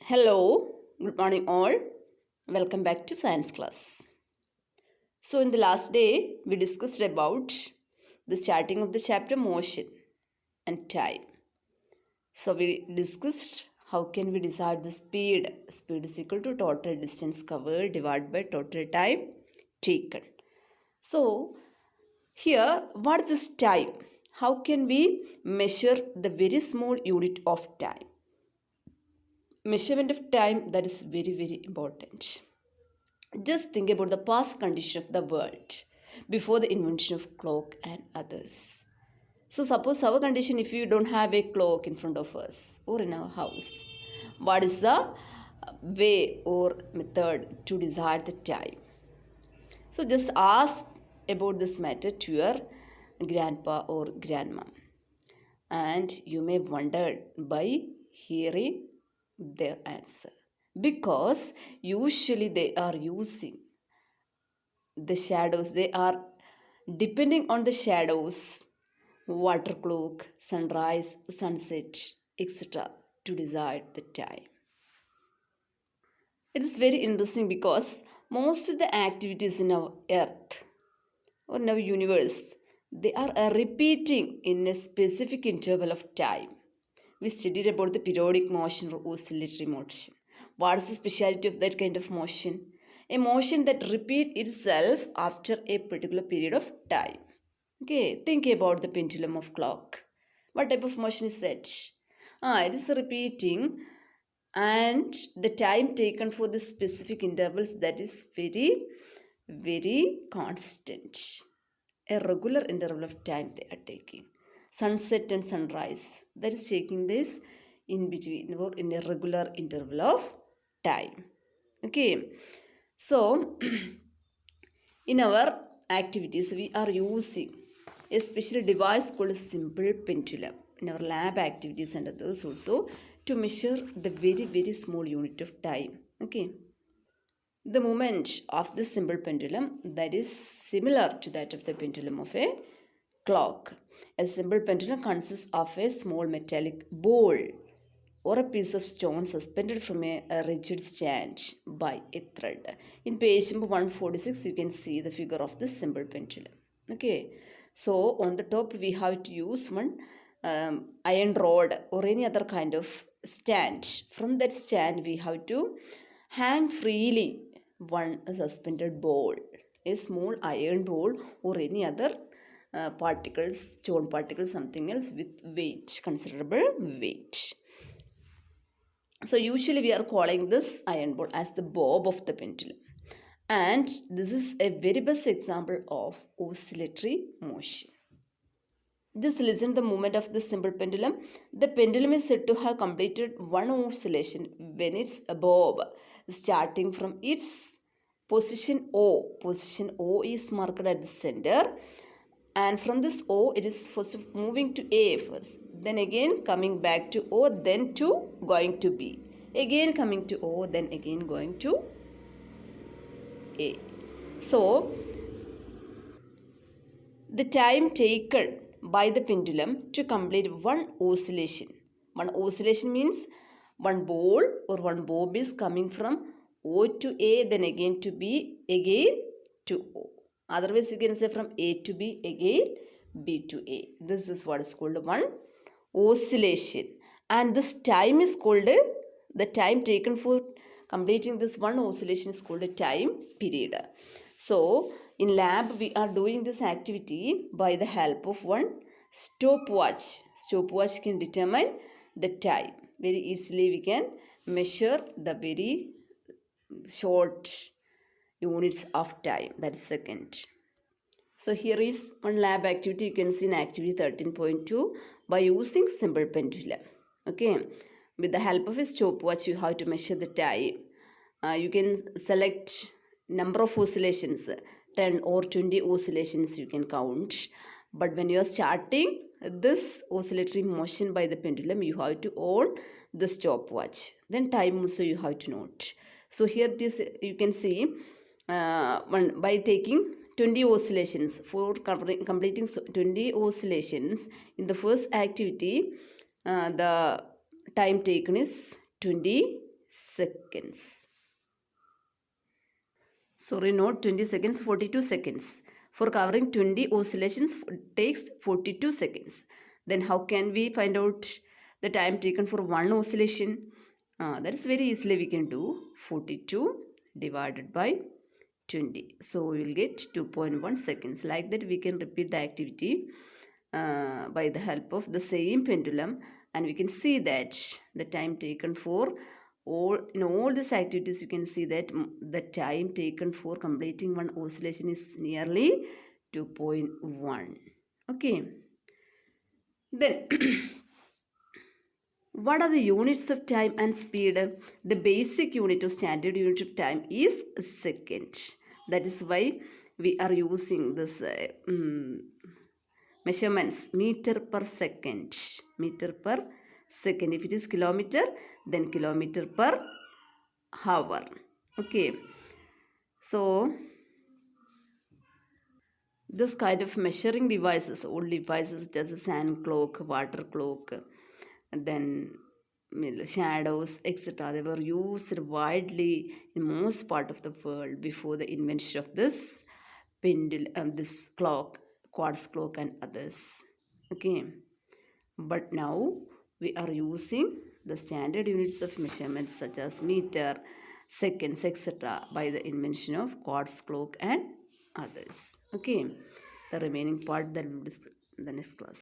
Hello, good morning all. Welcome back to science class. So in the last day we discussed about the starting of the chapter motion and time. So we discussed how can we decide the speed. Speed is equal to total distance covered divided by total time taken. So here what is this time? How can we measure the very small unit of time? Measurement of time, that is very important. Just think about the past condition of the world before the invention of clock and others. So suppose our condition, if you don't have a clock in front of us or in our house, what is the way or method to decide the time? So just ask about this matter to your grandpa or grandma, and you may wonder by hearing their answer, because usually they are using the shadows, they are depending on the shadows, water clock, sunrise, sunset, etc., to decide the time. It is very interesting because most of the activities in our earth or in our universe, they are repeating in a specific interval of time. We studied about the periodic motion or oscillatory motion. What is the speciality of that kind of motion? A motion that repeats itself after a particular period of time. Okay, think about the pendulum of clock. What type of motion is that? It is repeating, and the time taken for the specific intervals, that is very constant. A regular interval of time they are taking. Sunset and sunrise, that is taking this in between or in a regular interval of time. Okay, so in our activities we are using a special device called a simple pendulum in our lab activities and others also, to measure the very small unit of time. Okay, the movement of this simple pendulum, that is similar to that of the pendulum of a clock. A simple pendulum consists of a small metallic ball or a piece of stone suspended from a rigid stand by a thread. In page number 146, you can see the figure of this simple pendulum. Okay, so on the top we have to use one iron rod or any other kind of stand. From that stand we have to hang freely one suspended ball, a small iron ball or any other particles, stone particles, something else with weight, considerable weight. So usually we are calling this iron ball as the bob of the pendulum. And this is a very best example of oscillatory motion. Just listen to the movement of the simple pendulum. The pendulum is said to have completed one oscillation when its bob starting from its position O. Position O is marked at the center, and from this O it is first moving to A first, then again coming back to O, then to going to B, again coming to O, then again going to A. So the time taken by the pendulum to complete one oscillation means one ball or one bob is coming from O to A, then again to B, again to O. Otherwise you can say from A to B, again B to A. This is what is called one oscillation, and this time is called, the time taken for completing this one oscillation is called a time period. So in lab we are doing this activity by the help of one stopwatch. Stopwatch can determine the time. Very easily we can measure the very short units of time, that is second. So here is one lab activity. You can see in activity 13.2 by using simple pendulum. Okay, with the help of a stopwatch you have to measure the time. You can select number of oscillations, 10 or 20 oscillations you can count. But when you are starting this oscillatory motion by the pendulum, you have to on the stopwatch. Then time also you have to note. So here this you can see by taking 20 oscillations, for completing 20 oscillations in the first activity, the time taken is 20 seconds. Sorry, not 20 seconds, 42 seconds. For covering 20 oscillations takes 42 seconds. Then how can we find out the time taken for one oscillation? That is very easily we can do 42 divided by 20. So we will get 2.1 seconds. Like that we can repeat the activity by the help of the same pendulum, and we can see that the time taken for all these activities, you can see that the time taken for completing one oscillation is nearly 2.1. Okay, then what are the units of time and speed? The basic unit or standard unit of time is second. That is why we are using this measurements meter per second. Meter per second. If it is kilometer, then kilometer per hour. Okay. So this kind of measuring devices, old devices, just a sand clock, water clock, and then shadows, etc. They were used widely in most part of the world before the invention of this pendulum, this clock, quartz clock, and others. Okay, but now we are using the standard units of measurement such as meter, seconds, etc. by the invention of quartz clock and others. Okay, the remaining part that we will discuss in the next class.